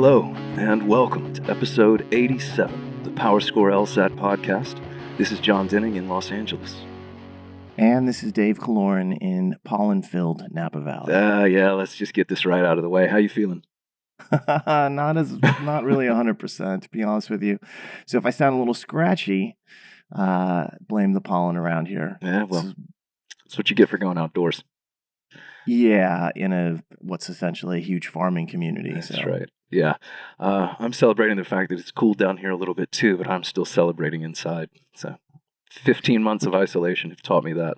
Hello, and welcome to episode 87 of the PowerScore LSAT podcast. This is Jon Denning in Los Angeles. And this is Dave Kaloran in pollen-filled Napa Valley. Yeah, let's just get this right out of the way. How you feeling? Not really 100%, to be honest with you. So if I sound a little scratchy, blame the pollen around here. Yeah, well, that's what you get for going outdoors. Yeah, in what's essentially a huge farming community. That's right. Yeah. I'm celebrating the fact that it's cooled down here a little bit too, but I'm still celebrating inside. So 15 months of isolation have taught me that.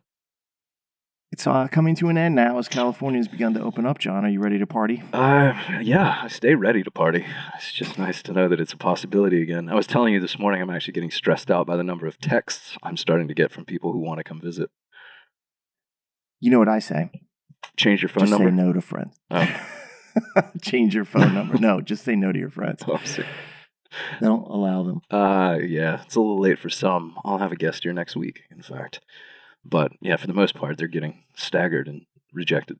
It's coming to an end now as California has begun to open up, John. Are you ready to party? Yeah, I stay ready to party. It's just nice to know that it's a possibility again. I was telling you this morning I'm actually getting stressed out by the number of texts I'm starting to get from people who want to come visit. You know what I say? Change your phone number? Just say no to friends. Oh. Change your phone number. No, just say no to your friends. Oh, Don't allow them. Yeah, it's a little late for some. I'll have a guest here next week, in fact. But yeah, for the most part, they're getting staggered and rejected.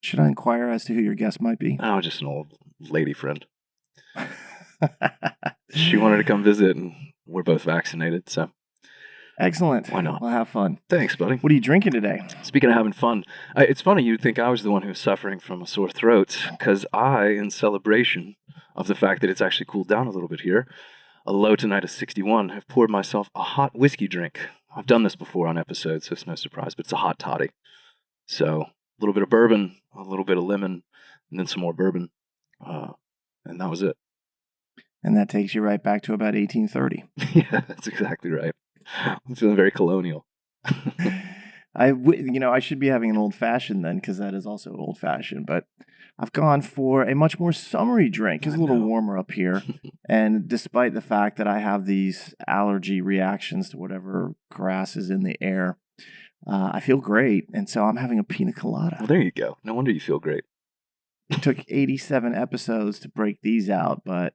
Should I inquire as to who your guest might be? Oh, just an old lady friend. She wanted to come visit, and we're both vaccinated, so. Excellent. Why not? We'll have fun. Thanks, buddy. What are you drinking today? Speaking of having fun, it's funny you'd think I was the one who's suffering from a sore throat, because I, in celebration of the fact that it's actually cooled down a little bit here, a low tonight of 61, have poured myself a hot whiskey drink. I've done this before on episodes, so it's no surprise, but it's a hot toddy. So a little bit of bourbon, a little bit of lemon, and then some more bourbon, and that was it. And that takes you right back to about 1830. Yeah, that's exactly right. I'm feeling very colonial. I should be having an old-fashioned then, because that is also old-fashioned, but I've gone for a much more summery drink. It's a little warmer up here, and despite the fact that I have these allergy reactions to whatever grass is in the air, I feel great, and so I'm having a pina colada. Well, there you go. No wonder you feel great. It took 87 episodes to break these out, but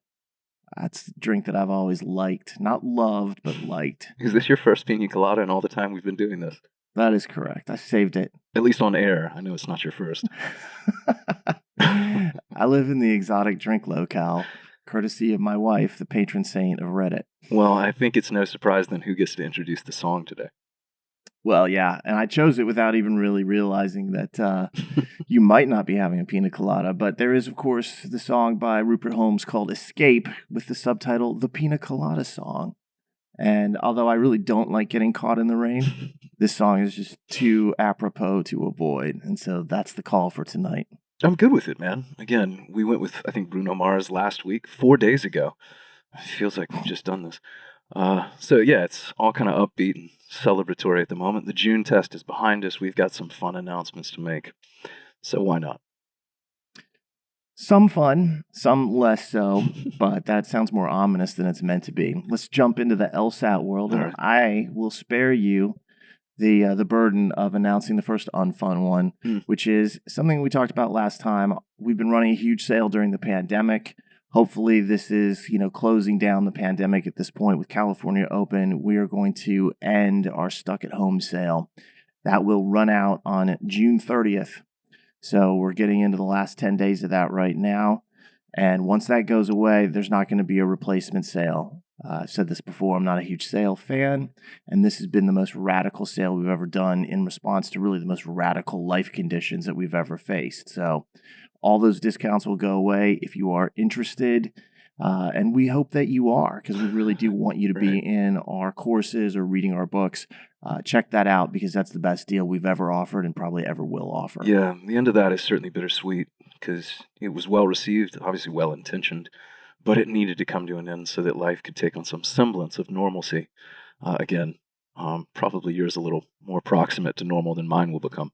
that's the drink that I've always liked. Not loved, but liked. Is this your first pina colada in all the time we've been doing this? That is correct. I saved it. At least on air. I know it's not your first. I live in the exotic drink locale, courtesy of my wife, the patron saint of Reddit. Well, I think it's no surprise then who gets to introduce the song today. Well, yeah, and I chose it without even really realizing that you might not be having a pina colada, but there is, of course, the song by Rupert Holmes called Escape with the subtitle The Pina Colada Song. And although I really don't like getting caught in the rain, this song is just too apropos to avoid, and so that's the call for tonight. I'm good with it, man. Again, we went with, I think, Bruno Mars last week, 4 days ago. It feels like we've just done this. So yeah, it's all kind of upbeat and celebratory at the moment. The June test is behind us. We've got some fun announcements to make. So why not? Some fun, some less so, but that sounds more ominous than it's meant to be. Let's jump into the LSAT world, and I will spare you the burden of announcing the first unfun one, which is something we talked about last time. We've been running a huge sale during the pandemic. Hopefully this is, closing down the pandemic at this point with California open. We are going to end our stuck at home sale. That will run out on June 30th. So we're getting into the last 10 days of that right now. And once that goes away, there's not going to be a replacement sale. I've said this before, I'm not a huge sale fan. And this has been the most radical sale we've ever done in response to really the most radical life conditions that we've ever faced. So all those discounts will go away if you are interested. And we hope that you are, because we really do want you to be in our courses or reading our books. Check that out, because that's the best deal we've ever offered and probably ever will offer. Yeah, the end of that is certainly bittersweet, because it was well received, obviously well intentioned, but it needed to come to an end so that life could take on some semblance of normalcy. Again, probably yours a little more proximate to normal than mine will become.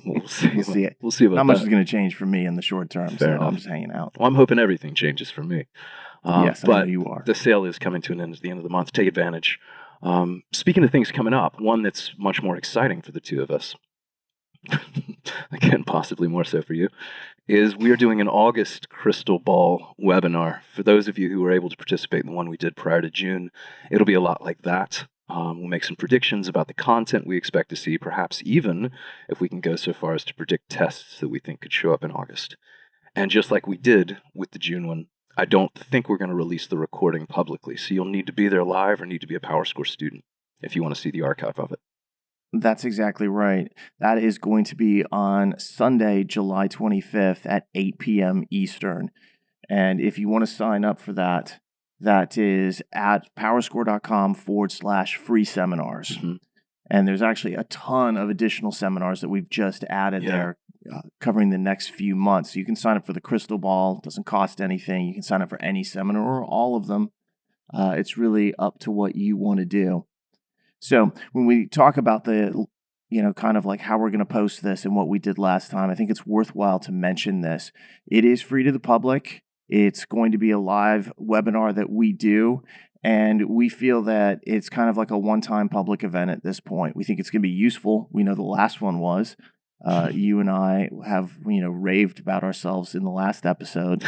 We'll see. We'll see about that. Not much is going to change for me in the short term, Fair enough. I'm just hanging out. Well, I'm hoping everything changes for me. Yes, I know you are. The sale is coming to an end at the end of the month. Take advantage. Speaking of things coming up, one that's much more exciting for the two of us, again, possibly more so for you, is we are doing an August Crystal Ball webinar. For those of you who were able to participate in the one we did prior to June, it'll be a lot like that. We'll make some predictions about the content we expect to see, perhaps even if we can go so far as to predict tests that we think could show up in August. And just like we did with the June one, I don't think we're going to release the recording publicly. So you'll need to be there live or need to be a PowerScore student if you want to see the archive of it. That's exactly right. That is going to be on Sunday, July 25th at 8 p.m. Eastern. And if you want to sign up for that, that is at powerscore.com/free seminars. Mm-hmm. And there's actually a ton of additional seminars that we've just added there covering the next few months. You can sign up for the Crystal Ball. It doesn't cost anything. You can sign up for any seminar or all of them. It's really up to what you want to do. So when we talk about the, kind of like how we're going to post this and what we did last time, I think it's worthwhile to mention this. It is free to the public. It's going to be a live webinar that we do. And we feel that it's kind of like a one-time public event at this point. We think it's going to be useful. We know the last one was. You and I have, raved about ourselves in the last episode,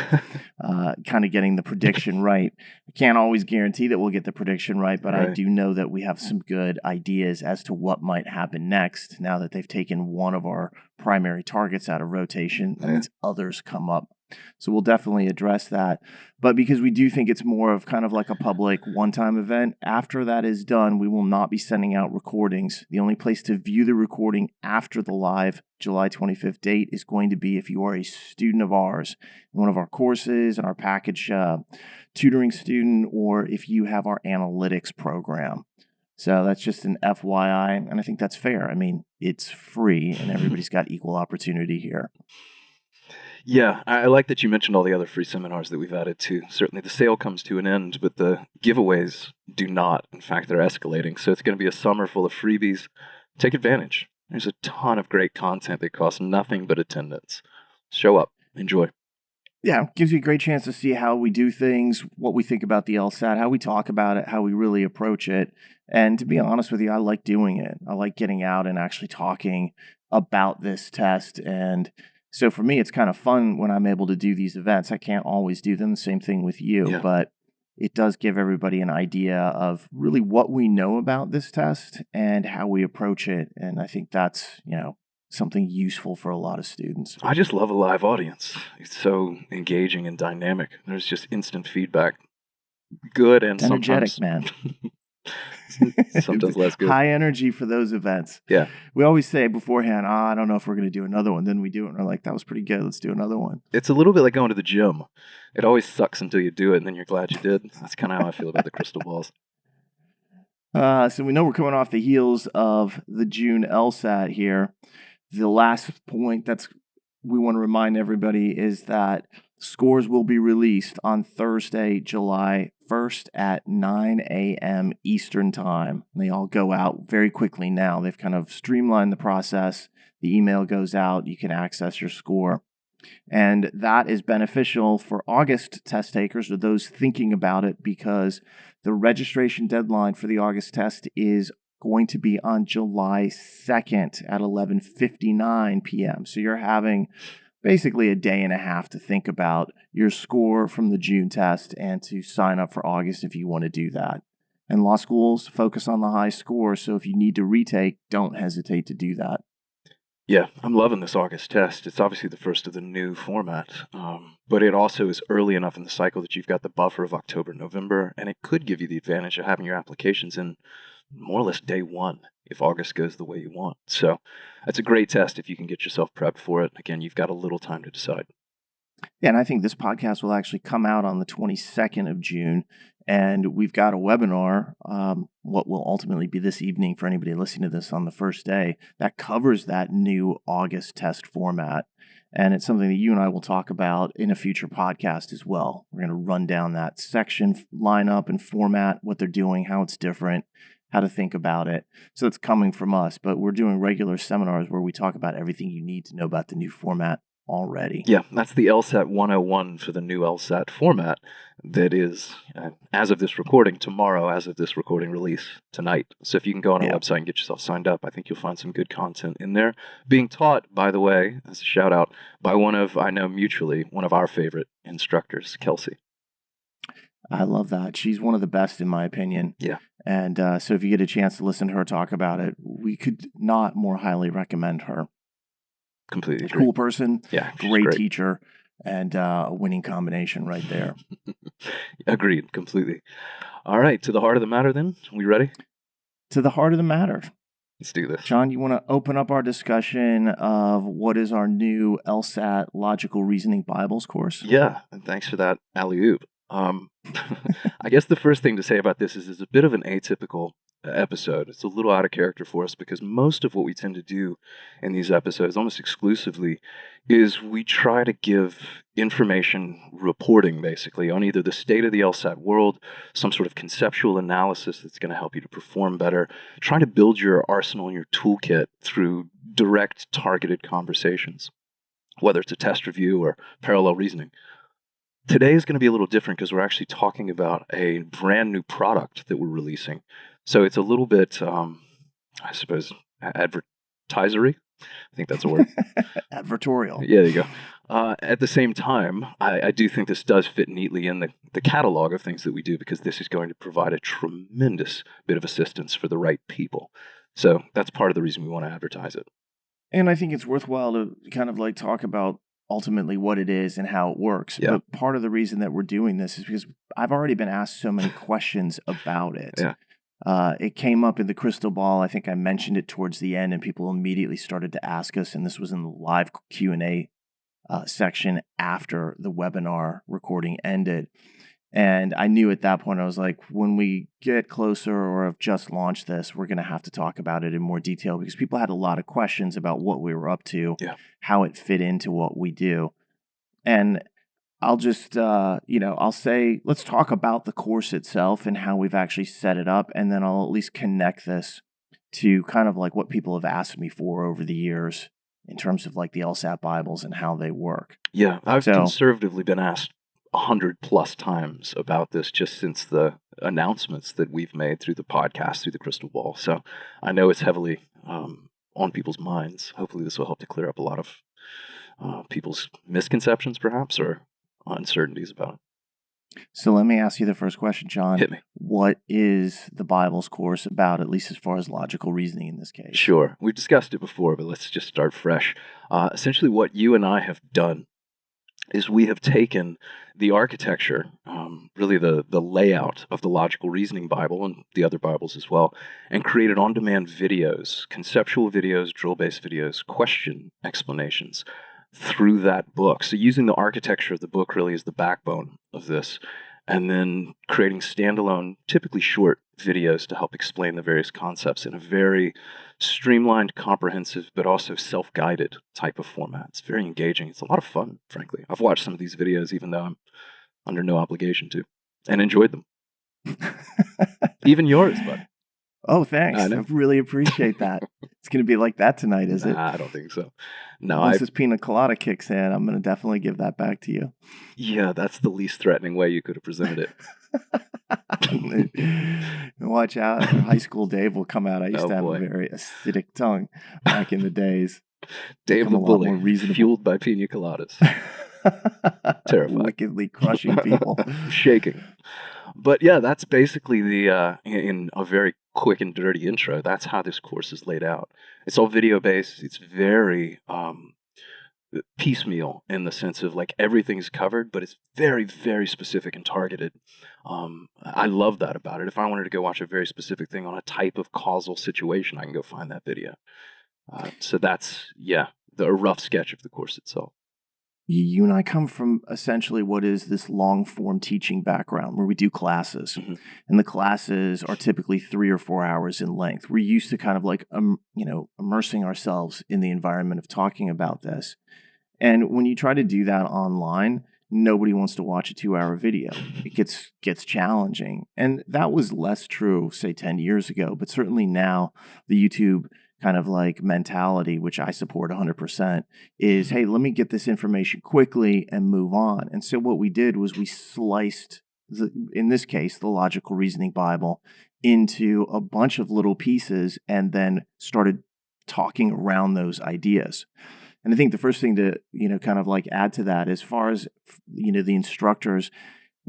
kind of getting the prediction right. I can't always guarantee that we'll get the prediction right, but I do know that we have some good ideas as to what might happen next now that they've taken one of our primary targets out of rotation. That means others come up. So we'll definitely address that. But because we do think it's more of kind of like a public one-time event, after that is done, we will not be sending out recordings. The only place to view the recording after the live July 25th date is going to be if you are a student of ours in one of our courses and our package tutoring student, or if you have our analytics program. So that's just an FYI, and I think that's fair. I mean, it's free, and everybody's got equal opportunity here. Yeah, I like that you mentioned all the other free seminars that we've added too. Certainly the sale comes to an end, but the giveaways do not. In fact, they're escalating. So it's going to be a summer full of freebies. Take advantage. There's a ton of great content that costs nothing but attendance. Show up. Enjoy. Yeah, gives you a great chance to see how we do things, what we think about the LSAT, how we talk about it, how we really approach it. And to be honest with you, I like doing it. I like getting out and actually talking about this test. And so for me, it's kind of fun when I'm able to do these events. I can't always do them. Same thing with you, but it does give everybody an idea of really what we know about this test and how we approach it. And I think that's, something useful for a lot of students. I just love a live audience. It's so engaging and dynamic. There's just instant feedback. Good and energetic, sometimes... man. Sometimes less good. High energy for those events. Yeah. We always say beforehand, I don't know if we're going to do another one. Then we do it, and we're like, that was pretty good. Let's do another one. It's a little bit like going to the gym. It always sucks until you do it, and then you're glad you did. That's kind of how I feel about the crystal balls. So we know we're coming off the heels of the June LSAT here. The last point we want to remind everybody is that scores will be released on Thursday, July 1st at 9 a.m. Eastern Time. They all go out very quickly now. They've kind of streamlined the process. The email goes out. You can access your score. And that is beneficial for August test takers or those thinking about it, because the registration deadline for the August test is going to be on July 2nd at 11:59 p.m. So you're having basically a day and a half to think about your score from the June test and to sign up for August if you want to do that. And law schools focus on the high score, so if you need to retake, don't hesitate to do that. Yeah, I'm loving this August test. It's obviously the first of the new format, but it also is early enough in the cycle that you've got the buffer of October, November, and it could give you the advantage of having your applications in more or less day one if August goes the way you want. So that's a great test if you can get yourself prepped for it. Again, you've got a little time to decide. Yeah, and I think this podcast will actually come out on the 22nd of June, and we've got a webinar, what will ultimately be this evening for anybody listening to this on the first day, that covers that new August test format. And it's something that you and I will talk about in a future podcast as well. We're going to run down that section lineup and format, what they're doing, how it's different, how to think about it. So it's coming from us, but we're doing regular seminars where we talk about everything you need to know about the new format already. Yeah, that's the LSAT 101 for the new LSAT format that is, as of this recording, tomorrow, as of this recording release tonight. So if you can go on our website and get yourself signed up, I think you'll find some good content in there. Being taught, by the way, as a shout out, by one of our favorite instructors, Kelsey. I love that. She's one of the best in my opinion. Yeah. And so if you get a chance to listen to her talk about it, we could not more highly recommend her. Completely agree. Cool person. Yeah. Great teacher. and a winning combination right there. Agreed, completely. All right, to the heart of the matter then. We ready? To the heart of the matter. Let's do this. Jon, you want to open up our discussion of what is our new LSAT Logical Reasoning Bibles course? Yeah, and thanks for that alley-oop. I guess the first thing to say about this is it's a bit of an atypical episode. It's a little out of character for us because most of what we tend to do in these episodes, almost exclusively, is we try to give information reporting, basically, on either the state of the LSAT world, some sort of conceptual analysis that's going to help you to perform better, trying to build your arsenal and your toolkit through direct, targeted conversations, whether it's a test review or parallel reasoning. Today is going to be a little different because we're actually talking about a brand new product that we're releasing. So it's a little bit, I suppose, advertisery. I think that's a word. Advertorial. Yeah, there you go. At the same time, I do think this does fit neatly in the catalog of things that we do because this is going to provide a tremendous bit of assistance for the right people. So that's part of the reason we want to advertise it. And I think it's worthwhile to kind of like talk about ultimately what it is and how it works. Yeah. But part of the reason that we're doing this is because I've already been asked so many questions about it. Yeah. It came up in the crystal ball. I think I mentioned it towards the end, and people immediately started to ask us. And this was in the live Q&A section after the webinar recording ended. And I knew at that point, I was like, when we get closer or have just launched this, we're going to have to talk about it in more detail because people had a lot of questions about what we were up to, how it fit into what we do. And I'll just, I'll say, let's talk about the course itself and how we've actually set it up. And then I'll at least connect this to kind of like what people have asked me for over the years in terms of like the LSAT Bibles and how they work. Yeah, I've conservatively been asked 100+ times about this just since the announcements that we've made through the podcast, through the crystal ball. So I know it's heavily on people's minds. Hopefully this will help to clear up a lot of people's misconceptions, perhaps, or uncertainties about it. So let me ask you the first question, Jon. Hit me. What is the Bible's course about, at least as far as logical reasoning in this case? Sure. We've discussed it before, but let's just start fresh. Essentially what you and I have done is we have taken the architecture, really the layout of the Logical Reasoning Bible and the other Bibles as well, and created on-demand videos, conceptual videos, drill-based videos, question explanations through that book. So using the architecture of the book really as the backbone of this, and then creating standalone, typically short videos to help explain the various concepts in a very streamlined, comprehensive, but also self-guided type of format. It's very engaging. It's a lot of fun, frankly. I've watched some of these videos even though I'm under no obligation to, and enjoyed them. Even yours, bud. Oh, thanks. I really appreciate that. It's going to be like that tonight, is it? I don't think so. No, once this pina colada kicks in, I'm going to definitely give that back to you. Yeah, that's the least threatening way you could have presented it. Watch out. High school Dave will come out. I used to have a very acidic tongue back in the days. Dave the bully, fueled by piña coladas. Terrifying. Wickedly crushing people. Shaking. But yeah, that's basically the, in a very quick and dirty intro, that's how this course is laid out. It's all video-based. It's very piecemeal in the sense of like everything's covered, but it's very, very specific and targeted. I love that about it. If I wanted to go watch a very specific thing on a type of causal situation, I can go find that video. So that's, a rough sketch of the course itself. You and I come from essentially what is this long-form teaching background where we do classes. Mm-hmm. And the classes are typically 3 or 4 hours in length. We're used to kind of like, immersing ourselves in the environment of talking about this. And when you try to do that online, nobody wants to watch a 2-hour video. It gets challenging. And that was less true, say, 10 years ago. But certainly now, the YouTube kind of like mentality, which I support 100%, is, hey, let me get this information quickly and move on. And so what we did was we sliced, in this case, the Logical Reasoning Bible into a bunch of little pieces and then started talking around those ideas. And I think the first thing to, kind of like add to that, as far as, the instructors,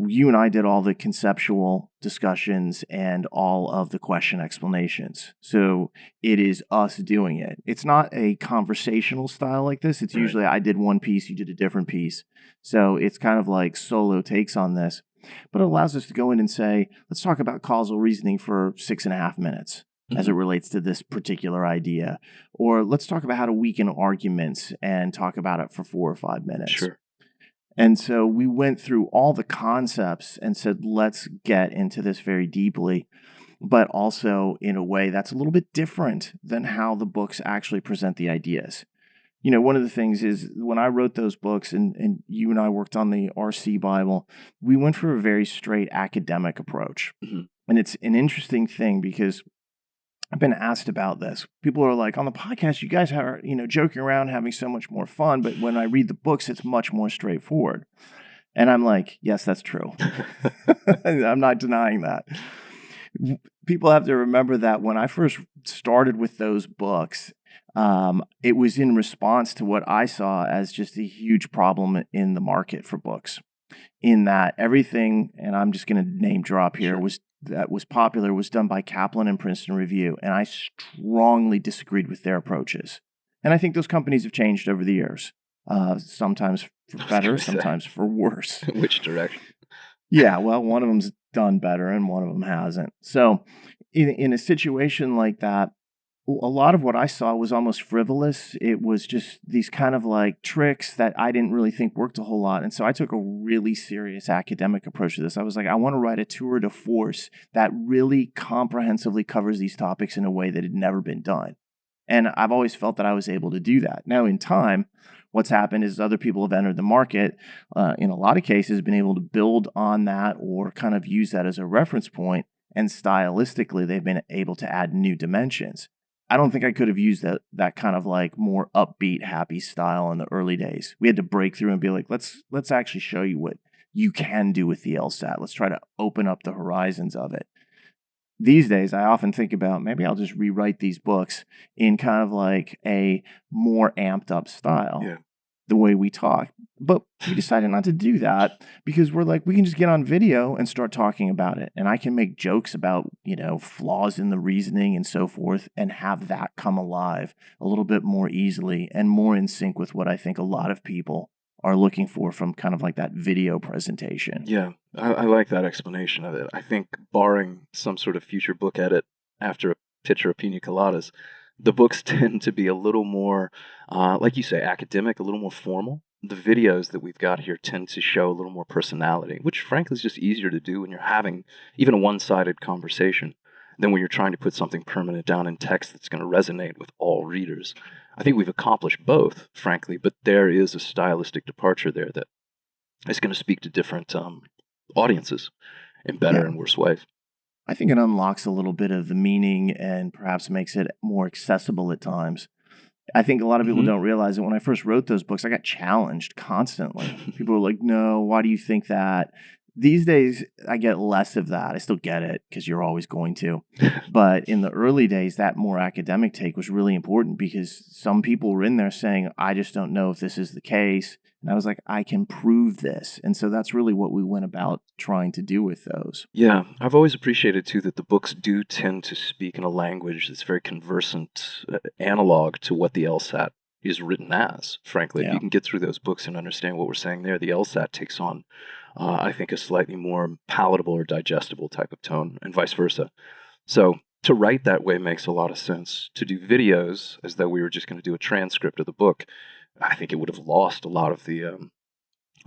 you and I did all the conceptual discussions and all of the question explanations. So it is us doing it. It's not a conversational style like this. It's Right. usually I did one piece, you did a different piece. So it's kind of like solo takes on this. But it allows us to go in and say, let's talk about causal reasoning for 6.5 minutes as it relates to this particular idea. Or let's talk about how to weaken arguments and talk about it for 4 or 5 minutes. Sure. And so we went through all the concepts and said, let's get into this very deeply, but also in a way that's a little bit different than how the books actually present the ideas. You know, one of the things is when I wrote those books and you and I worked on the RC Bible, we went for a very straight academic approach. And it's an interesting thing because I've been asked about this. People are like, on the podcast, you guys are, joking around, having so much more fun. But when I read the books, it's much more straightforward. And I'm like, yes, that's true. I'm not denying that. People have to remember that when I first started with those books, it was in response to what I saw as just a huge problem in the market for books. In that everything, and I'm just going to name drop here, that was popular was done by Kaplan and Princeton Review, and I strongly disagreed with their approaches. And I think those companies have changed over the years, sometimes for better, sometimes for worse. Which direction? Yeah, well, one of them's done better and one of them hasn't. So in a situation like that, a lot of what I saw was almost frivolous. It was just these kind of like tricks that I didn't really think worked a whole lot. And so I took a really serious academic approach to this. I was like, I want to write a tour de force that really comprehensively covers these topics in a way that had never been done. And I've always felt that I was able to do that. Now, in time, what's happened is other people have entered the market, in a lot of cases, been able to build on that or kind of use that as a reference point. And stylistically, they've been able to add new dimensions. I don't think I could have used that kind of like more upbeat, happy style in the early days. We had to break through and be like, let's actually show you what you can do with the LSAT. Let's try to open up the horizons of it. These days, I often think about maybe I'll just rewrite these books in kind of like a more amped up style. Yeah. The way we talk. But we decided not to do that because we're like, we can just get on video and start talking about it. And I can make jokes about, flaws in the reasoning and so forth and have that come alive a little bit more easily and more in sync with what I think a lot of people are looking for from kind of like that video presentation. Yeah, I like that explanation of it. I think barring some sort of future book edit after a picture of piña coladas, the books tend to be a little more, like you say, academic, a little more formal. The videos that we've got here tend to show a little more personality, which frankly is just easier to do when you're having even a one-sided conversation than when you're trying to put something permanent down in text that's going to resonate with all readers. I think we've accomplished both, frankly, but there is a stylistic departure there that is going to speak to different audiences in better and worse ways. I think it unlocks a little bit of the meaning and perhaps makes it more accessible at times. I think a lot of people don't realize that when I first wrote those books, I got challenged constantly. People were like, no, why do you think that? These days, I get less of that. I still get it because you're always going to. But in the early days, that more academic take was really important because some people were in there saying, I just don't know if this is the case. And I was like, I can prove this. And so that's really what we went about trying to do with those. Yeah, I've always appreciated, too, that the books do tend to speak in a language that's very conversant, analog to what the LSAT is written as, frankly. If you can get through those books and understand what we're saying there, the LSAT takes on, I think, a slightly more palatable or digestible type of tone, and vice versa. So to write that way makes a lot of sense. To do videos as though we were just going to do a transcript of the book, I think it would have lost a lot of the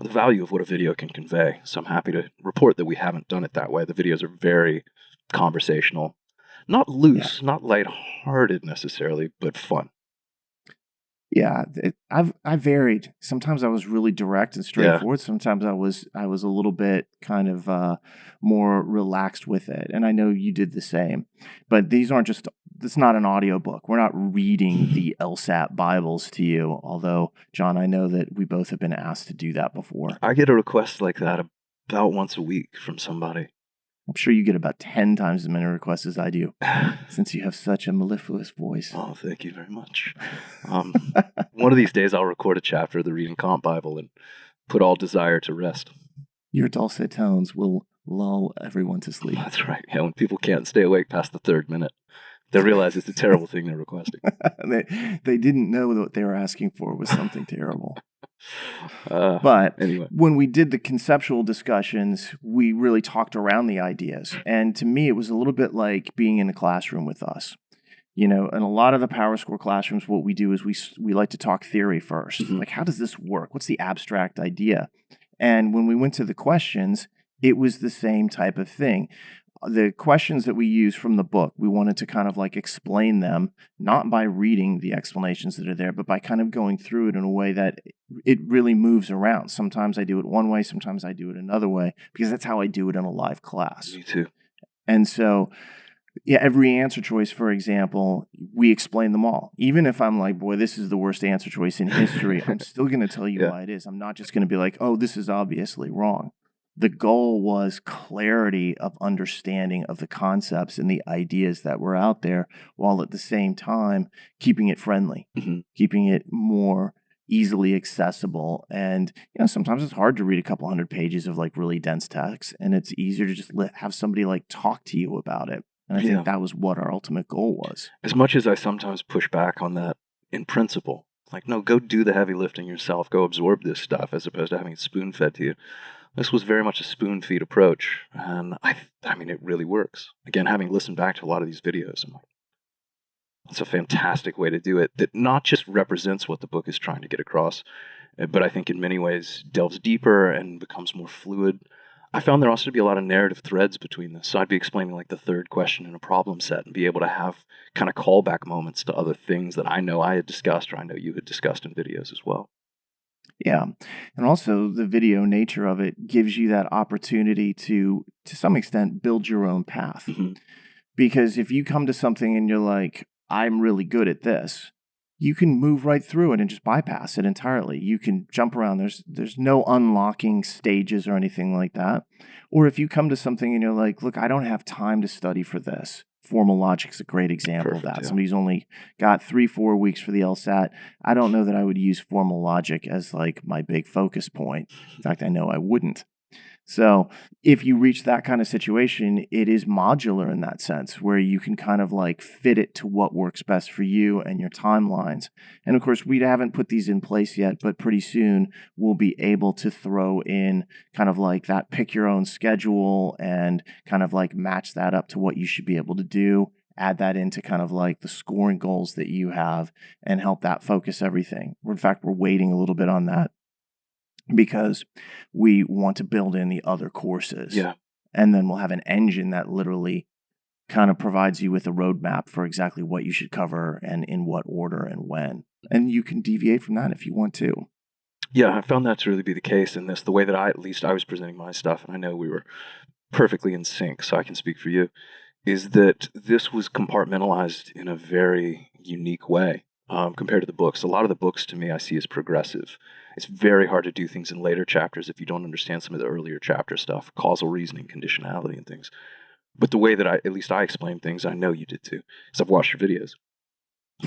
value of what a video can convey. So I'm happy to report that we haven't done it that way. The videos are very conversational, not loose, not lighthearted necessarily, but fun. Yeah, I varied. Sometimes I was really direct and straightforward. Sometimes I was a little bit kind of more relaxed with it, and I know you did the same. But these aren't just. It's not an audiobook. We're not reading the LSAT Bibles to you. Although, John, I know that we both have been asked to do that before. I get a request like that about once a week from somebody. I'm sure you get about 10 times as many requests as I do, since you have such a mellifluous voice. Oh, thank you very much. One of these days, I'll record a chapter of the Reading Comp Bible and put all desire to rest. Your dulcet tones will lull everyone to sleep. That's right. Yeah, when people can't stay awake past the third minute, they realize it's a terrible thing they're requesting. They didn't know that what they were asking for was something terrible. But anyway, when we did the conceptual discussions, we really talked around the ideas. And to me, it was a little bit like being in a classroom with us. You know, in a lot of the PowerScore classrooms, what we do is we like to talk theory first. Mm-hmm. Like, how does this work? What's the abstract idea? And when we went to the questions, it was the same type of thing. The questions that we use from the book, we wanted to kind of like explain them, not by reading the explanations that are there, but by kind of going through it in a way that it really moves around. Sometimes I do it one way, sometimes I do it another way, because that's how I do it in a live class. Me too. And so, yeah, every answer choice, for example, we explain them all. Even if I'm like, boy, this is the worst answer choice in history, I'm still going to tell you why it is. I'm not just going to be like, oh, this is obviously wrong. The goal was clarity of understanding of the concepts and the ideas that were out there, while at the same time keeping it friendly, keeping it more easily accessible. And, you know, sometimes it's hard to read a couple hundred pages of like really dense text, and it's easier to just have somebody like talk to you about it. And I think that was what our ultimate goal was. As much as I sometimes push back on that in principle, like, no, go do the heavy lifting yourself, go absorb this stuff as opposed to having it spoon-fed to you. This was very much a spoon-feed approach, and I mean, it really works. Again, having listened back to a lot of these videos, I'm like, it's a fantastic way to do it that not just represents what the book is trying to get across, but I think in many ways delves deeper and becomes more fluid. I found there also to be a lot of narrative threads between this. So I'd be explaining like the third question in a problem set and be able to have kind of callback moments to other things that I know I had discussed or I know you had discussed in videos as well. Yeah. And also the video nature of it gives you that opportunity to some extent, build your own path. Because if you come to something and you're like, I'm really good at this, you can move right through it and just bypass it entirely. You can jump around. There's no unlocking stages or anything like that. Or if you come to something and you're like, look, I don't have time to study for this. Formal logic's a great example of that. Yeah. Somebody's only got 3-4 weeks for the LSAT. I don't know that I would use formal logic as like my big focus point. In fact, I know I wouldn't. So if you reach that kind of situation, it is modular in that sense, where you can kind of like fit it to what works best for you and your timelines. And of course, we haven't put these in place yet, but pretty soon we'll be able to throw in kind of like that pick your own schedule and kind of like match that up to what you should be able to do. Add that into kind of like the scoring goals that you have and help that focus everything. In fact, we're waiting a little bit on that, because we want to build in the other courses. Yeah. And then we'll have an engine that literally kind of provides you with a roadmap for exactly what you should cover and in what order and when. And you can deviate from that if you want to. Yeah, I found that to really be the case in this. The way that I was presenting my stuff, and I know we were perfectly in sync, so I can speak for you, is that this was compartmentalized in a very unique way compared to the books. A lot of the books, to me, I see as progressive. It's very hard to do things in later chapters if you don't understand some of the earlier chapter stuff, causal reasoning, conditionality, and things. But the way that at least I explain things, I know you did too, because I've watched your videos,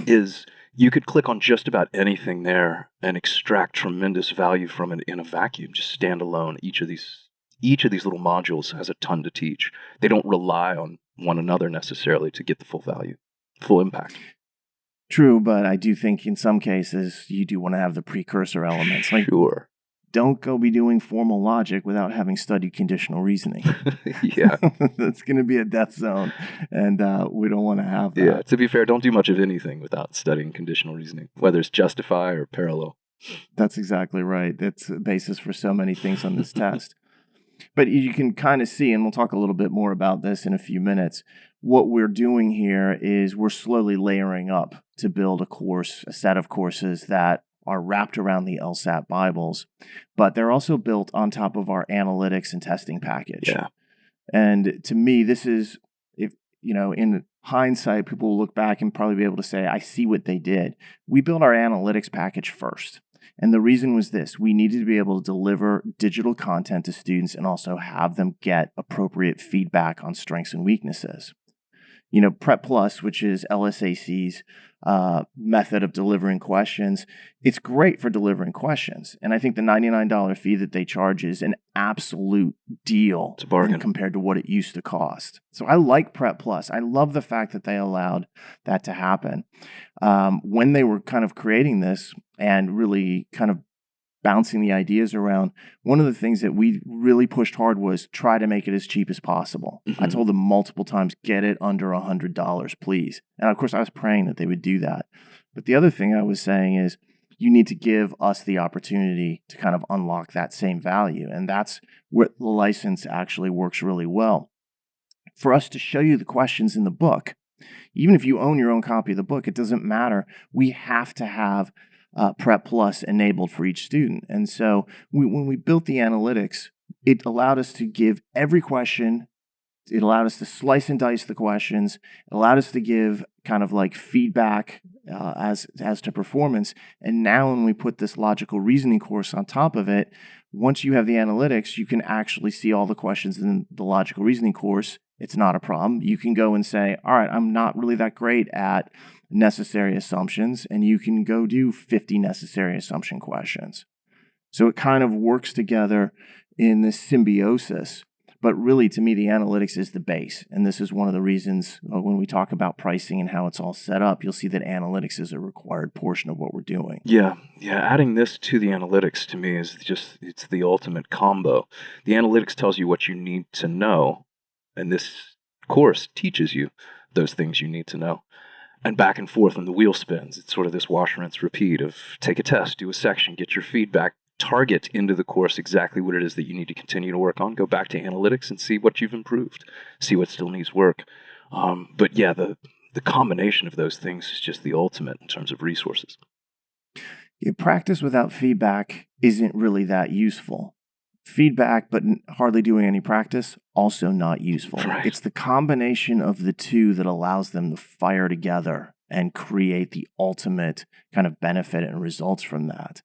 is you could click on just about anything there and extract tremendous value from it in a vacuum, just standalone. Each of these little modules has a ton to teach. They don't rely on one another necessarily to get the full value, full impact. True, but I do think in some cases you do want to have the precursor elements. Like, sure. Don't go be doing formal logic without having studied conditional reasoning. Yeah. That's going to be a death zone, and we don't want to have that. Yeah, to be fair, don't do much of anything without studying conditional reasoning, whether it's justify or parallel. That's exactly right. That's the basis for so many things on this test. But you can kind of see, and we'll talk a little bit more about this in a few minutes, what we're doing here is we're slowly layering up to build a set of courses that are wrapped around the LSAT Bibles, but they're also built on top of our analytics and testing package. Yeah. And to me, this is, if in hindsight, people will look back and probably be able to say, I see what they did. We built our analytics package first. And the reason was this: we needed to be able to deliver digital content to students and also have them get appropriate feedback on strengths and weaknesses. Prep Plus, which is LSAC's method of delivering questions, it's great for delivering questions. And I think the $99 fee that they charge is an absolute deal. It's a bargain compared to what it used to cost. So I like Prep Plus. I love the fact that they allowed that to happen. When they were kind of creating this and really kind of bouncing the ideas around, one of the things that we really pushed hard was try to make it as cheap as possible. I told them multiple times, get it under $100, please. And of course, I was praying that they would do that. But the other thing I was saying is, you need to give us the opportunity to kind of unlock that same value. And that's where the license actually works really well. For us to show you the questions in the book, even if you own your own copy of the book, it doesn't matter. We have to have Prep Plus enabled for each student. And so when we built the analytics, it allowed us to give every question. It allowed us to slice and dice the questions. It allowed us to give kind of like feedback as to performance. And now when we put this logical reasoning course on top of it, once you have the analytics, you can actually see all the questions in the logical reasoning course. It's not a problem. You can go and say, all right, I'm not really that great at necessary assumptions, and you can go do 50 necessary assumption questions. So it kind of works together in this symbiosis. But really, to me, the analytics is the base. And this is one of the reasons when we talk about pricing and how it's all set up, you'll see that analytics is a required portion of what we're doing. Yeah. Adding this to the analytics to me is just, it's the ultimate combo. The analytics tells you what you need to know, and this course teaches you those things you need to know. And back and forth, and the wheel spins. It's sort of this wash, rinse, repeat of take a test, do a section, get your feedback, target into the course exactly what it is that you need to continue to work on. Go back to analytics and see what you've improved, see what still needs work. But yeah, the combination of those things is just the ultimate in terms of resources. Practice without feedback isn't really that useful. Feedback, but hardly doing any practice, also not useful. Right. It's the combination of the two that allows them to fire together and create the ultimate kind of benefit and results from that.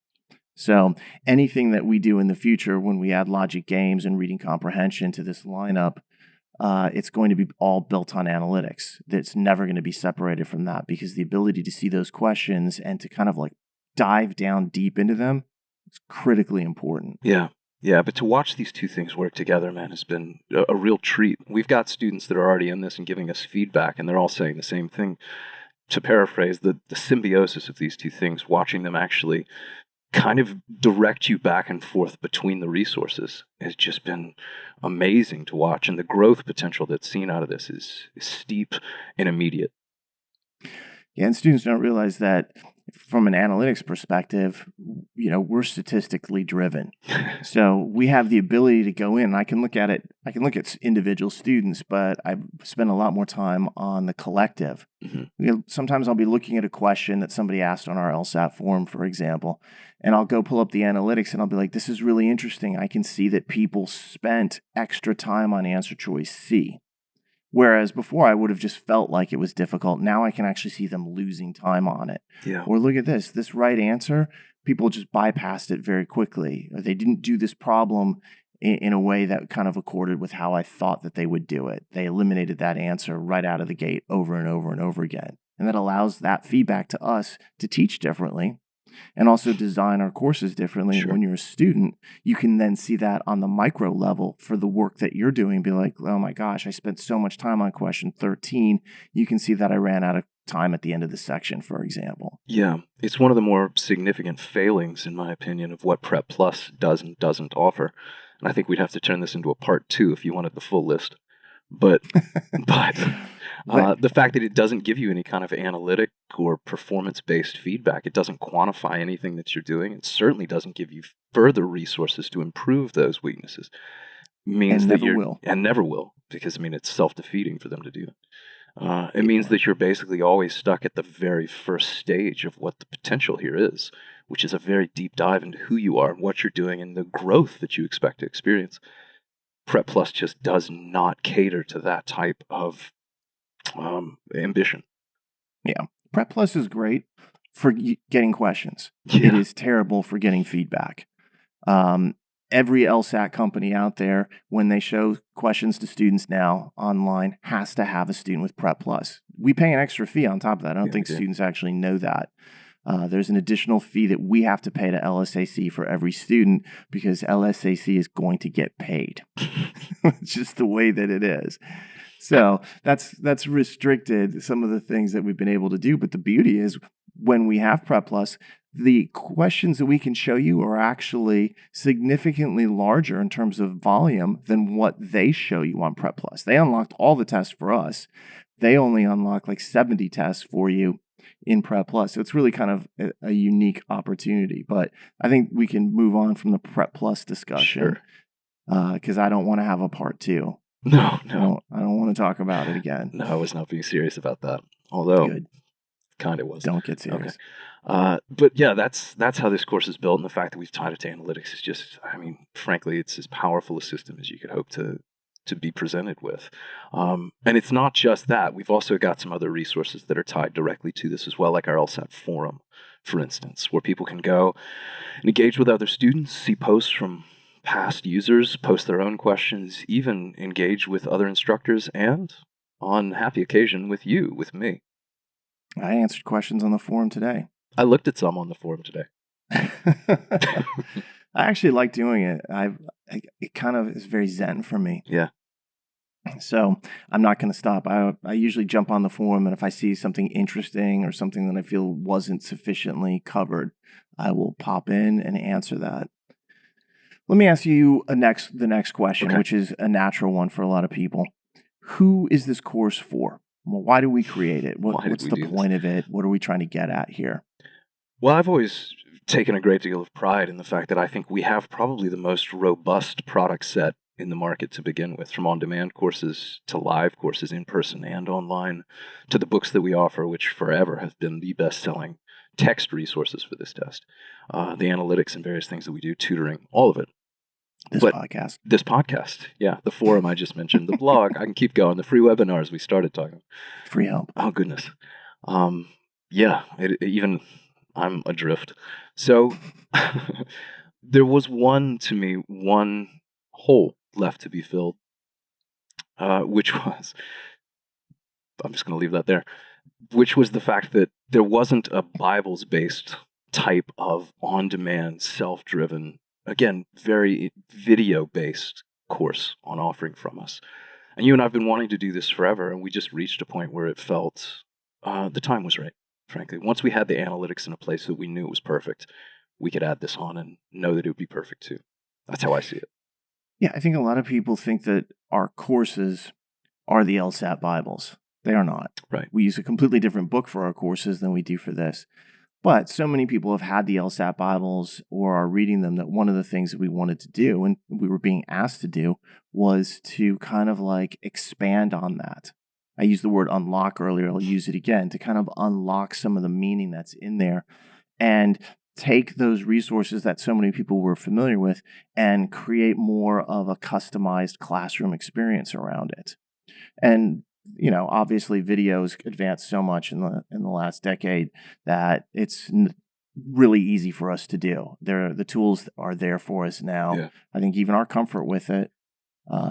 So anything that we do in the future when we add logic games and reading comprehension to this lineup, it's going to be all built on analytics. It's never going to be separated from that, because the ability to see those questions and to kind of like dive down deep into them is critically important. Yeah, but to watch these two things work together, man, has been a real treat. We've got students that are already in this and giving us feedback, and they're all saying the same thing. To paraphrase, the symbiosis of these two things, watching them actually kind of direct you back and forth between the resources has just been amazing to watch. And the growth potential that's seen out of this is steep and immediate. Yeah, and students don't realize that from an analytics perspective, we're statistically driven. So we have the ability to go in, and I can look at individual students, but I've spent a lot more time on the collective. Sometimes I'll be looking at a question that somebody asked on our LSAT form, for example, and I'll go pull up the analytics and I'll be like, this is really interesting. I can see that people spent extra time on answer choice C. Whereas before I would have just felt like it was difficult. Now I can actually see them losing time on it. Yeah. Or look at this right answer, people just bypassed it very quickly. Or they didn't do this problem in a way that kind of accorded with how I thought that they would do it. They eliminated that answer right out of the gate over and over and over again. And that allows that feedback to us to teach differently and also design our courses differently. Sure. When you're a student, you can then see that on the micro level for the work that you're doing. Be like, oh my gosh, I spent so much time on question 13. You can see that I ran out of time at the end of the section, for example. Yeah, it's one of the more significant failings, in my opinion, of what Prep Plus does and doesn't offer. And I think we'd have to turn this into a part 2 if you wanted the full list. But the fact that it doesn't give you any kind of analytic or performance-based feedback, it doesn't quantify anything that you're doing, it certainly doesn't give you further resources to improve those weaknesses. Means that never will, because it's self-defeating for them to do that. It means that you're basically always stuck at the very first stage of what the potential here is, which is a very deep dive into who you are, what you're doing, and the growth that you expect to experience. Prep Plus just does not cater to that type of ambition. Yeah. Prep Plus is great for getting questions. Yeah. It is terrible for getting feedback. every LSAT company out there, when they show questions to students now online, has to have a student with Prep Plus. We pay an extra fee on top of that. I don't think students actually know that. There's an additional fee that we have to pay to LSAC for every student because LSAC is going to get paid. It's just the way that it is. So that's restricted some of the things that we've been able to do. But the beauty is when we have Prep Plus, the questions that we can show you are actually significantly larger in terms of volume than what they show you on Prep Plus. They unlocked all the tests for us. They only unlock like 70 tests for you in Prep Plus. So it's really kind of a unique opportunity. But I think we can move on from the Prep Plus discussion because I don't want to have a part 2. No. I don't want to talk about it again. No, I was not being serious about that. Although, Good. Kind of was. Don't get serious. Okay. But yeah, that's how this course is built, and the fact that we've tied it to analytics is just, I mean, frankly, it's as powerful a system as you could hope to be presented with. And it's not just that. We've also got some other resources that are tied directly to this as well, like our LSAT forum, for instance, where people can go and engage with other students, see posts from past users, post their own questions, even engage with other instructors, and on happy occasion with you, with me. I answered questions on the forum today. I looked at some on the forum today. I actually like doing it. It kind of is very zen for me. Yeah. So I'm not going to stop. I usually jump on the forum, and if I see something interesting or something that I feel wasn't sufficiently covered, I will pop in and answer that. Let me ask you the next question, which is a natural one for a lot of people. Who is this course for? Well, why do we create it? What's the point of it? What are we trying to get at here? Well, I've always taken a great deal of pride in the fact that I think we have probably the most robust product set in the market to begin with, from on-demand courses to live courses in person and online, to the books that we offer, which forever have been the best-selling text resources for this test, the analytics and various things that we do, tutoring, all of it. This podcast. Yeah. The forum I just mentioned, the blog, I can keep going, the free webinars we started talking. Free help. Oh, goodness. Yeah, even I'm adrift. So there was one hole left to be filled, which was, I'm just going to leave that there, which was the fact that there wasn't a Bibles-based type of on-demand, self-driven, again, very video-based course on offering from us. And you and I have been wanting to do this forever, and we just reached a point where it felt the time was right, frankly. Once we had the analytics in a place that we knew it was perfect, we could add this on and know that it would be perfect too. That's how I see it. Yeah, I think a lot of people think that our courses are the LSAT Bibles. They are not. Right. We use a completely different book for our courses than we do for this. But so many people have had the LSAT Bibles or are reading them that one of the things that we wanted to do and we were being asked to do was to kind of like expand on that. I used the word unlock earlier. I'll use it again to kind of unlock some of the meaning that's in there and take those resources that so many people were familiar with and create more of a customized classroom experience around it. And you know, obviously videos advanced so much in the last decade that it's really easy for us to do. The tools are there for us now. Yeah. I think even our comfort with it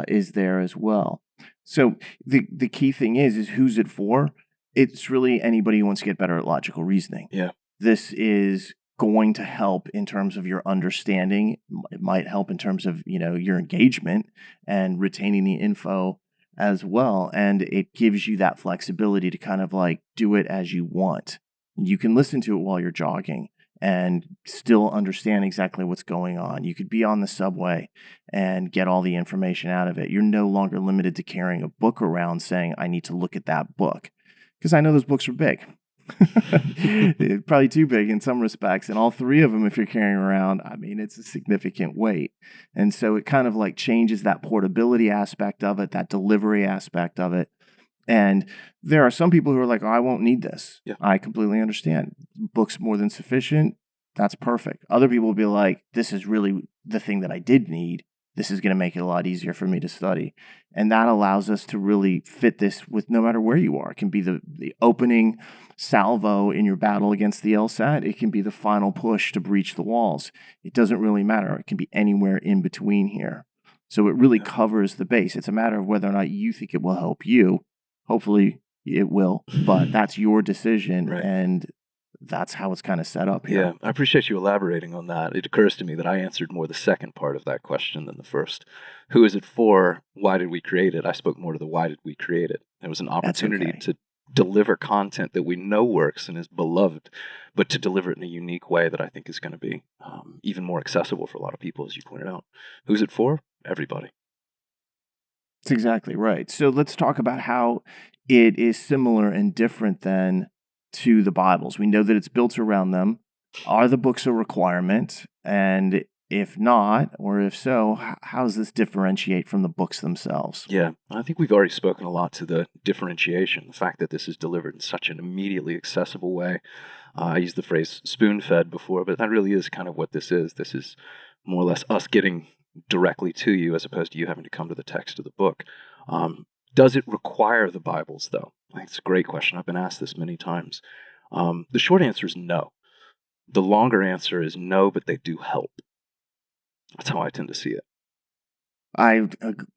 is there as well. So the key thing is who's it for? It's really anybody who wants to get better at logical reasoning. Yeah. This is going to help in terms of your understanding. It might help in terms of, you know, your engagement and retaining the info as well. And it gives you that flexibility to kind of like do it as you want. You can listen to it while you're jogging and still understand exactly what's going on. You could be on the subway and get all the information out of it. You're no longer limited to carrying a book around saying, I need to look at that book. Because I know those books are big. Probably too big in some respects. And all three of them, if you're carrying around, I mean, it's a significant weight. And so it kind of like changes that portability aspect of it, that delivery aspect of it. And there are some people who are like, oh, I won't need this. Yeah. I completely understand. Book's more than sufficient. That's perfect. Other people will be like, this is really the thing that I did need. this is going to make it a lot easier for me to study. And that allows us to really fit this with no matter where you are. It can be the opening salvo in your battle against the LSAT. It can be the final push to breach the walls. It doesn't really matter. It can be anywhere in between here. So it really covers the base. It's a matter of whether or not you think it will help you. Hopefully it will, but that's your decision. Right. And that's how it's kind of set up here. Yeah, I appreciate you elaborating on that. It occurs to me that I answered more the second part of that question than the first. Who is it for? Why did we create it? I spoke more to the why did we create it. It was an opportunity to deliver content that we know works and is beloved, but to deliver it in a unique way that I think is going to be even more accessible for a lot of people, as you pointed out. Who's it for? Everybody. That's exactly right. So let's talk about how it is similar and different than to the Bibles. We know that it's built around them. Are the books a requirement? And if not, or if so, how does this differentiate from the books themselves? Yeah, I think we've already spoken a lot to the differentiation, the fact that this is delivered in such an immediately accessible way. I used the phrase spoon-fed before, but that really is kind of what this is. This is more or less us getting directly to you as opposed to you having to come to the text of the book. Does it require the Bibles, though? I think it's a great question. I've been asked this many times. The short answer is no. The longer answer is no, but they do help. That's how I tend to see it. I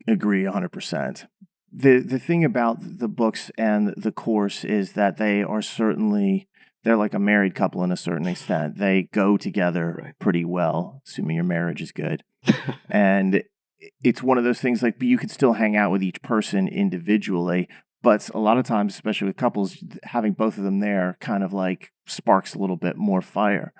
agree 100%. The thing about the books and the course is that they are certainly, they're like a married couple in a certain extent. They go together pretty well, assuming your marriage is good. And it's one of those things like, but you could still hang out with each person individually. But a lot of times, especially with couples, having both of them there kind of like sparks a little bit more fire.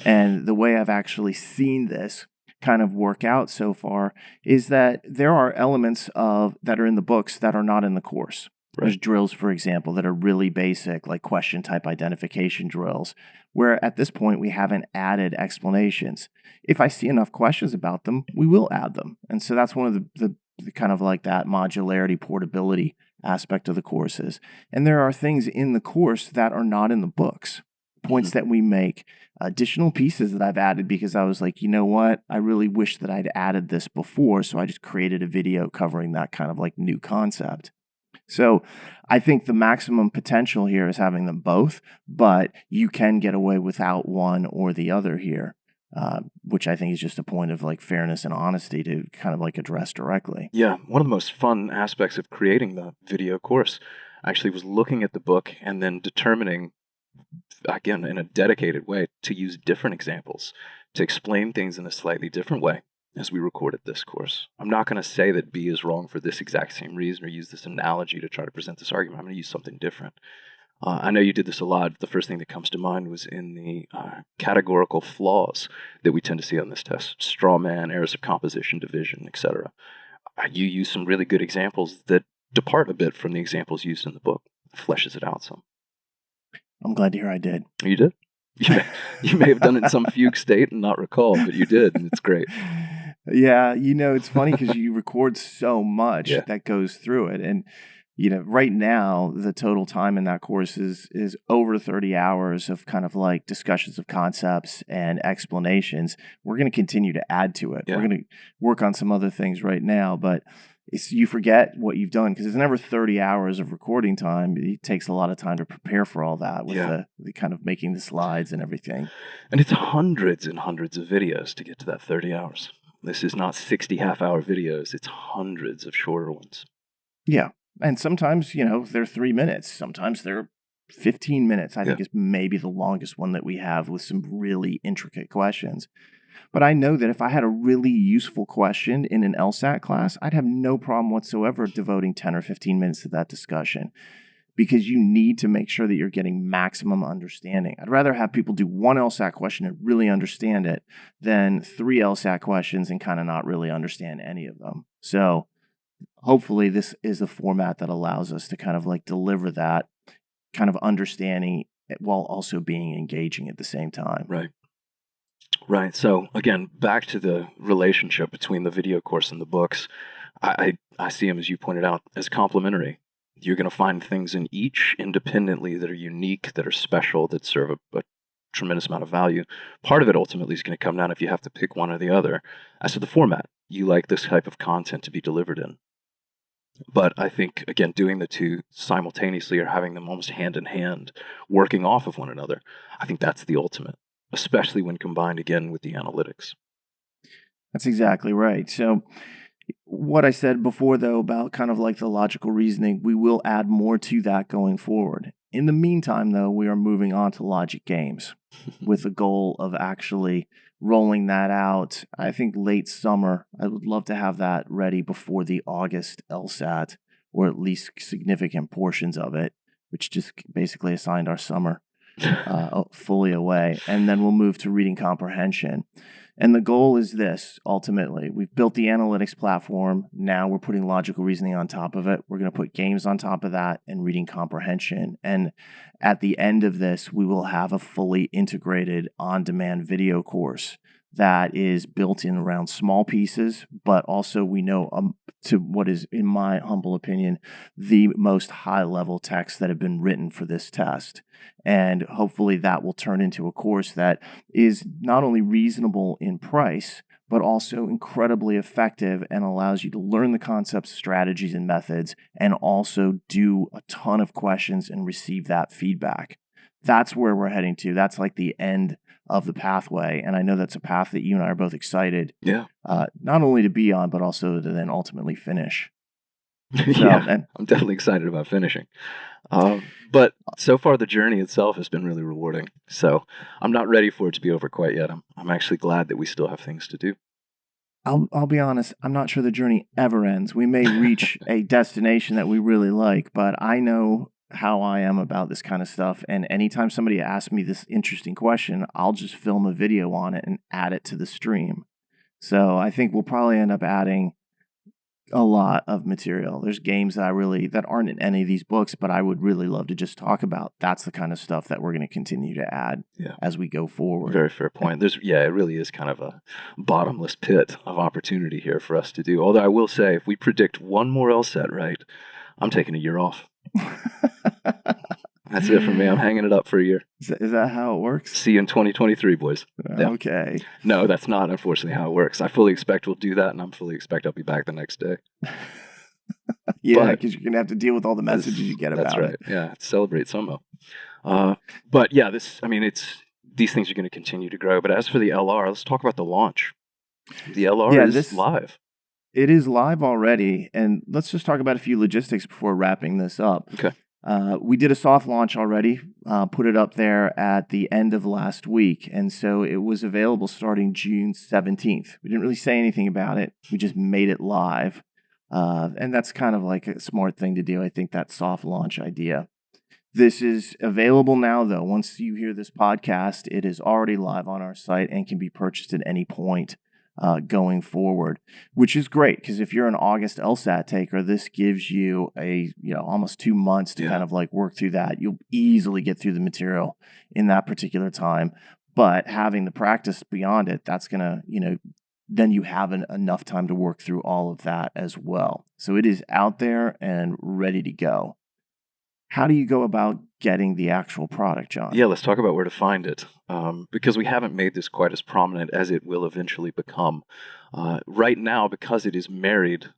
And the way I've actually seen this kind of work out so far is that there are elements that are in the books that are not in the course. Right. There's drills, for example, that are really basic, like question type identification drills, where at this point we haven't added explanations. If I see enough questions about them, we will add them. And so that's one of the kind of like that modularity, portability aspect of the courses. And there are things in the course that are not in the books, points that we make, additional pieces that I've added because I was like, you know what? I really wish that I'd added this before. So I just created a video covering that kind of like new concept. So I think the maximum potential here is having them both, but you can get away without one or the other here, which I think is just a point of like fairness and honesty to kind of like address directly. Yeah, one of the most fun aspects of creating the video course actually was looking at the book and then determining, again, in a dedicated way, to use different examples to explain things in a slightly different way as we recorded this course. I'm not going to say that B is wrong for this exact same reason or use this analogy to try to present this argument. I'm going to use something different. I know you did this a lot. The first thing that comes to mind was in the categorical flaws that we tend to see on this test: straw man, errors of composition, division, etc. You use some really good examples that depart a bit from the examples used in the book. It fleshes it out some. I'm glad to hear I did. You did? You may have done it in some fugue state and not recall, but you did, and it's great. Yeah, it's funny because you record so much that goes through it. And, right now, the total time in that course is over 30 hours of kind of like discussions of concepts and explanations. We're going to continue to add to it. We're going to work on some other things right now, but you forget what you've done because it's never 30 hours of recording time. It takes a lot of time to prepare for all that with the kind of making the slides and everything. And it's hundreds and hundreds of videos to get to that 30 hours. This is not 60 half-hour videos. It's hundreds of shorter ones. Yeah. And sometimes, they're 3 minutes. Sometimes they're 15 minutes. I think is maybe the longest one that we have with some really intricate questions. But I know that if I had a really useful question in an LSAT class, I'd have no problem whatsoever devoting 10 or 15 minutes to that discussion because you need to make sure that you're getting maximum understanding. I'd rather have people do one LSAT question and really understand it than 3 LSAT questions and kind of not really understand any of them. So hopefully this is a format that allows us to kind of like deliver that kind of understanding while also being engaging at the same time. Right. So again, back to the relationship between the video course and the books. I see them, as you pointed out, as complementary. You're going to find things in each independently that are unique, that are special, that serve a tremendous amount of value. Part of it ultimately is going to come down if you have to pick one or the other as to the format. you like this type of content to be delivered in. But I think, again, doing the two simultaneously or having them almost hand in hand, working off of one another, I think that's the ultimate, especially when combined again with the analytics. That's exactly right. So, what I said before, though, about kind of like the logical reasoning, we will add more to that going forward. In the meantime, though, we are moving on to logic games with the goal of actually rolling that out. I think late summer. I would love to have that ready before the August LSAT, or at least significant portions of it, which just basically assigned our summer fully away. And then we'll move to reading comprehension. And the goal is this, ultimately. We've built the analytics platform. Now we're putting logical reasoning on top of it. We're going to put games on top of that and reading comprehension. And at the end of this, we will have a fully integrated on-demand video course that is built in around small pieces, but also we know to what is, in my humble opinion, the most high-level texts that have been written for this test. And hopefully that will turn into a course that is not only reasonable in price, but also incredibly effective and allows you to learn the concepts, strategies, and methods, and also do a ton of questions and receive that feedback. That's where we're heading to. That's like the end of the pathway. And I know that's a path that you and I are both excited, not only to be on, but also to then ultimately finish. I'm definitely excited about finishing. But so far, the journey itself has been really rewarding. So I'm not ready for it to be over quite yet. I'm actually glad that we still have things to do. I'll be honest, I'm not sure the journey ever ends. We may reach a destination that we really like, but I know how I am about this kind of stuff. And anytime somebody asks me this interesting question, I'll just film a video on it and add it to the stream. So I think we'll probably end up adding a lot of material. There's games that aren't in any of these books, but I would really love to just talk about. That's the kind of stuff that we're going to continue to add as we go forward. Very fair point. It really is kind of a bottomless pit of opportunity here for us to do. Although I will say, if we predict one more LSAT right, I'm taking a year off. That's it for me. I'm hanging it up for a year. Is that how it works? See you in 2023, boys. Okay. Yeah. No, that's not, unfortunately, how it works. I fully expect we'll do that, and I'm fully expect I'll be back the next day. Yeah, because you're going to have to deal with all the messages you get about it. That's right. Yeah, celebrate somehow. But yeah, these things are going to continue to grow. But as for the LR, let's talk about the launch. The LR is live. It is live already, and let's just talk about a few logistics before wrapping this up. Okay. We did a soft launch already, put it up there at the end of last week, and so it was available starting June 17th. We didn't really say anything about it. We just made it live, and that's kind of like a smart thing to do. I think that soft launch idea. This is available now, though. Once you hear this podcast, it is already live on our site and can be purchased at any point going forward, which is great because if you're an August LSAT taker, this gives you almost 2 months to kind of like work through that. You'll easily get through the material in that particular time, but having the practice beyond it, that's gonna then you have enough time to work through all of that as well. So it is out there and ready to go. How do you go about getting the actual product, Jon? Yeah, let's talk about where to find it, because we haven't made this quite as prominent as it will eventually become. Right now, because it is married,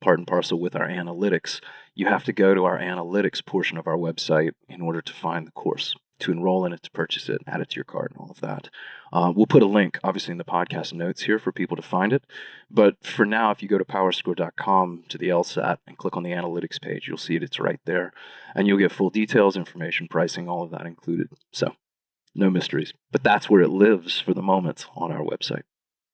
part and parcel with our analytics, you have to go to our analytics portion of our website in order to find the course, to enroll in it, to purchase it, add it to your cart, and all of that. We'll put a link, obviously, in the podcast notes here for people to find it. But for now, if you go to PowerScore.com to the LSAT and click on the analytics page, you'll see it. It's right there. And you'll get full details, information, pricing, all of that included. So no mysteries. But that's where it lives for the moment on our website.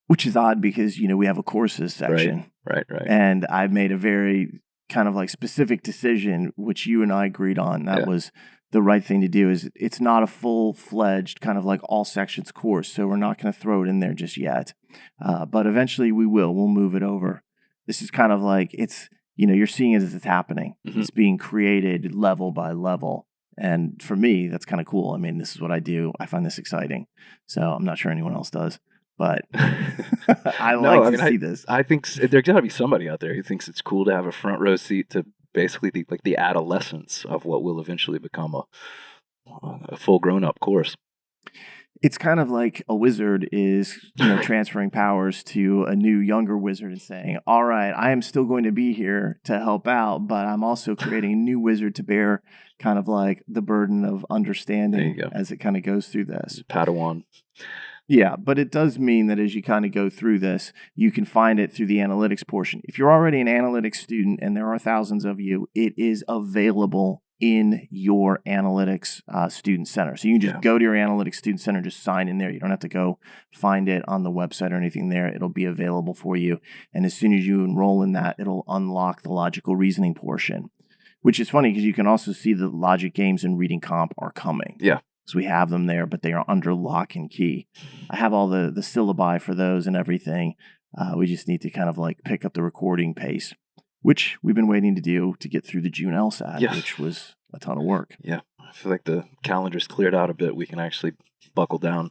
Which is odd because, we have a courses section. Right. And I've made a very kind of like specific decision, which you and I agreed on. That was the right thing to do. Is it's not a full-fledged kind of like all sections course, so we're not going to throw it in there just yet. But eventually we will. We'll move it over. This is kind of like it's, you're seeing it as it's happening. Mm-hmm. It's being created level by level. And for me, that's kind of cool. I mean, this is what I do. I find this exciting. So I'm not sure anyone else does. But I see this. I think there's got to be somebody out there who thinks it's cool to have a front row seat to basically the adolescence of what will eventually become a full grown-up course. It's kind of like a wizard is, transferring powers to a new, younger wizard and saying, all right, I am still going to be here to help out, but I'm also creating a new wizard to bear kind of like the burden of understanding as it kind of goes through this. Padawan. Yeah, but it does mean that as you kind of go through this, you can find it through the analytics portion. If you're already an analytics student, and there are thousands of you, it is available in your analytics student center. So you can just go to your analytics student center and just sign in there. You don't have to go find it on the website or anything there. It'll be available for you. And as soon as you enroll in that, it'll unlock the logical reasoning portion, which is funny because you can also see the logic games and reading comp are coming. Yeah. So we have them there, but they are under lock and key. I have all the syllabi for those and everything. We just need to kind of like pick up the recording pace, which we've been waiting to do to get through the June LSAT, which was a ton of work. Yeah, I feel like the calendar's cleared out a bit. We can actually buckle down.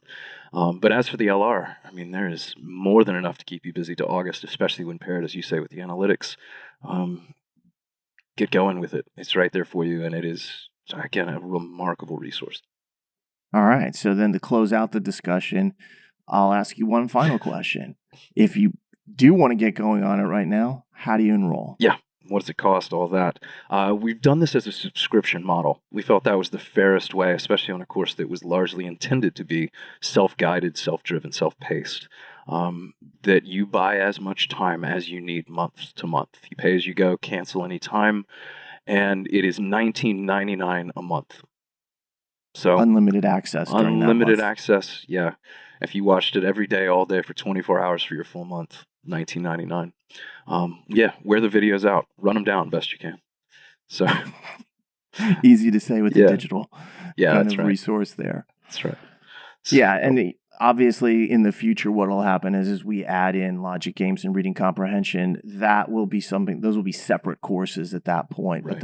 But as for the LR, I mean, there is more than enough to keep you busy to August, especially when paired, as you say, with the analytics. Get going with it. It's right there for you, and it is, again, a remarkable resource. All right. So then to close out the discussion, I'll ask you one final question. If you do want to get going on it right now, how do you enroll? Yeah. What does it cost? All that. We've done this as a subscription model. We felt that was the fairest way, especially on a course that was largely intended to be self-guided, self-driven, self-paced. That you buy as much time as you need month to month. You pay as you go, cancel any time, and it is $19.99 a month. So unlimited access during that month. Unlimited access, yeah. If you watched it every day, all day for 24 hours for your full month, $19.99. Yeah, wear the videos out, run them down best you can. So easy to say with the digital kind of right. resource there. That's right. Yeah, and obviously in the future, what will happen is we add in logic games and reading comprehension. That will be something; those will be separate courses at that point, but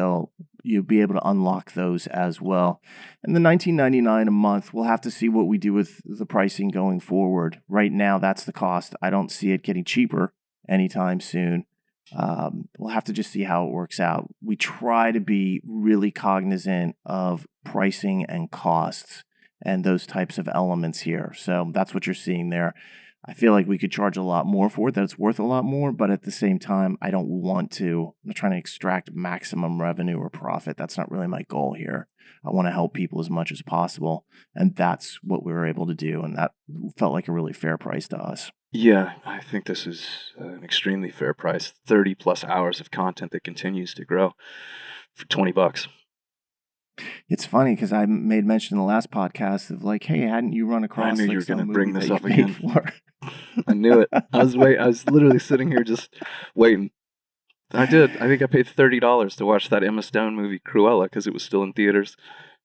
you'll be able to unlock those as well. And the $19.99 a month, we'll have to see what we do with the pricing going forward. Right now, that's the cost. I don't see it getting cheaper anytime soon. We'll have to just see how it works out. We try to be really cognizant of pricing and costs and those types of elements here. So that's what you're seeing there. I feel like we could charge a lot more for it, that it's worth a lot more, but at the same time, I'm not trying to extract maximum revenue or profit. That's not really my goal here. I want to help people as much as possible, and that's what we were able to do, and that felt like a really fair price to us. Yeah, I think this is an extremely fair price. 30 plus hours of content that continues to grow for $20. It's funny because I made mention in the last podcast of like, hey, hadn't you run across? I knew you were going to bring this up again. I knew it. I was literally sitting here just waiting. I did. I think I paid $30 to watch that Emma Stone movie Cruella because it was still in theaters.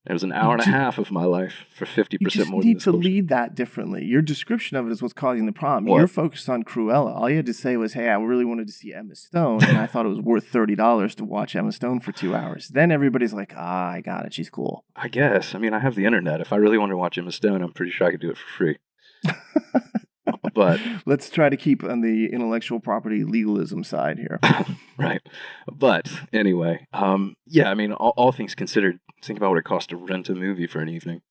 It was an hour and a half of my life for 50% more than this. You need to lead that differently. Your description of it is what's causing the problem. What? You're focused on Cruella. All you had to say was, hey, I really wanted to see Emma Stone, and I thought it was worth $30 to watch Emma Stone for 2 hours. Then everybody's like, I got it. She's cool. I guess. I mean, I have the internet. If I really wanted to watch Emma Stone, I'm pretty sure I could do it for free. But let's try to keep on the intellectual property legalism side here. Right. But anyway, yeah, I mean, all things considered, think about what it costs to rent a movie for an evening.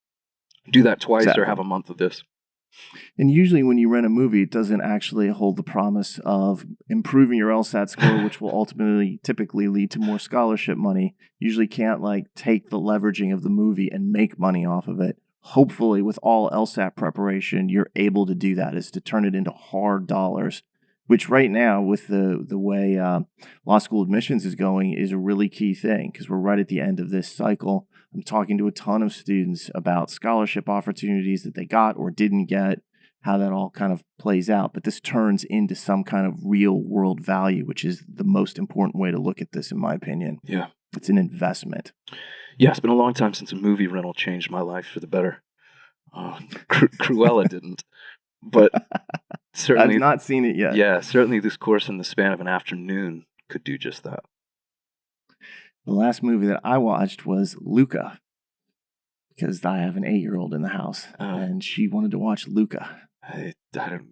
Do that twice or have a month of this. And usually when you rent a movie, it doesn't actually hold the promise of improving your LSAT score, which will ultimately typically lead to more scholarship money. Usually can't like take the leveraging of the movie and make money off of it. Hopefully, with all LSAT preparation, you're able to do that, is to turn it into hard dollars, which right now, with the way law school admissions is going, is a really key thing because we're right at the end of this cycle. I'm talking to a ton of students about scholarship opportunities that they got or didn't get, how that all kind of plays out. But this turns into some kind of real world value, which is the most important way to look at this, in my opinion. Yeah. It's an investment. Yeah, it's been a long time since a movie rental changed my life for the better. Cruella didn't, but certainly I've not seen it yet. Yeah, certainly this course in the span of an afternoon could do just that. The last movie that I watched was Luca, because I have an 8-year-old in the house, and she wanted to watch Luca. I don't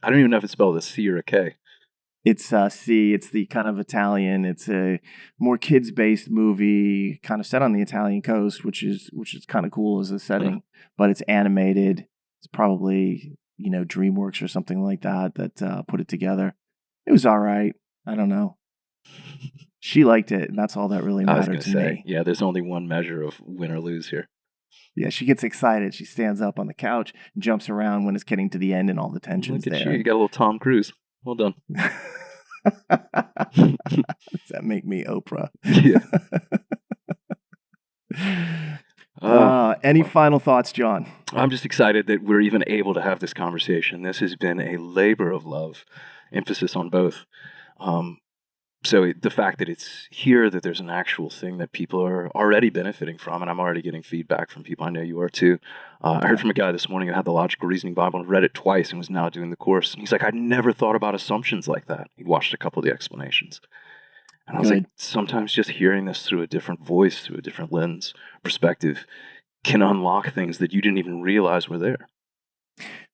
even know if it's spelled a C or a K. It's C. It's the kind of Italian. It's a more kids-based movie, kind of set on the Italian coast, which is kind of cool as a setting. But it's animated. It's probably DreamWorks or something like that put it together. It was all right. I don't know. She liked it, and that's all that really mattered to me. Yeah, there's only one measure of win or lose here. Yeah, she gets excited. She stands up on the couch and jumps around when it's getting to the end and all the tension's Look at there. You got a little Tom Cruise. Well done. Does that make me Oprah? Yeah. Any final thoughts, Jon? I'm just excited that we're even able to have this conversation. This has been a labor of love, emphasis on both. So the fact that it's here, that there's an actual thing that people are already benefiting from, and I'm already getting feedback from people. I know you are too. I heard from a guy this morning who had the Logical Reasoning Bible and read it twice and was now doing the course. And he's like, I never thought about assumptions like that. He watched a couple of the explanations. And I was like, sometimes just hearing this through a different voice, through a different lens, perspective, can unlock things that you didn't even realize were there.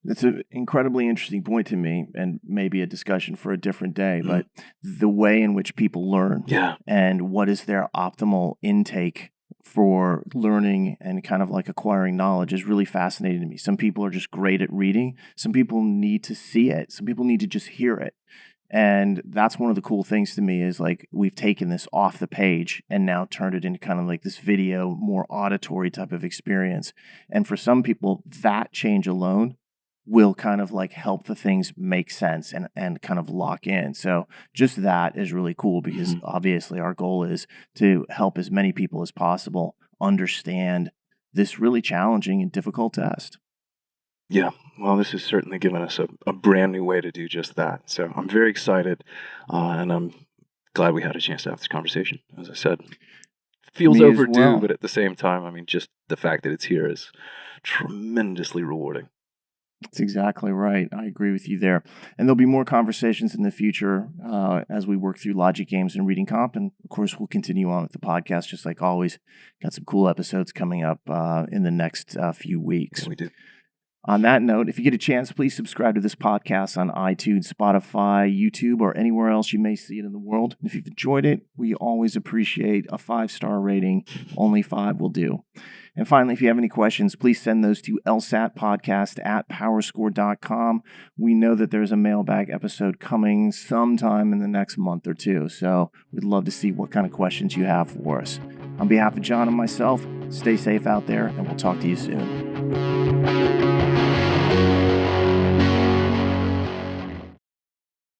That's an incredibly interesting point to me, and maybe a discussion for a different day, but the way in which people learn and what is their optimal intake for learning and kind of like acquiring knowledge is really fascinating to me. Some people are just great at reading. Some people need to see it. Some people need to just hear it. And that's one of the cool things to me is like we've taken this off the page and now turned it into kind of like this video, more auditory type of experience. And for some people, that change alone will kind of like help the things make sense and kind of lock in. So just that is really cool because obviously our goal is to help as many people as possible understand this really challenging and difficult test. Yeah, well, this has certainly given us a brand new way to do just that. So I'm very excited, and I'm glad we had a chance to have this conversation. As I said, feels overdue, but at the same time, I mean, just the fact that it's here is tremendously rewarding. That's exactly right. I agree with you there. And there'll be more conversations in the future as we work through logic games and reading comp. And of course, we'll continue on with the podcast, just like always. Got some cool episodes coming up in the next few weeks. Yeah, we do. On that note, if you get a chance, please subscribe to this podcast on iTunes, Spotify, YouTube, or anywhere else you may see it in the world. And if you've enjoyed it, we always appreciate a 5-star rating. Only 5 will do. And finally, if you have any questions, please send those to lsatpodcast@powerscore.com. We know that there's a mailbag episode coming sometime in the next month or two, so we'd love to see what kind of questions you have for us. On behalf of Jon and myself, stay safe out there, and we'll talk to you soon.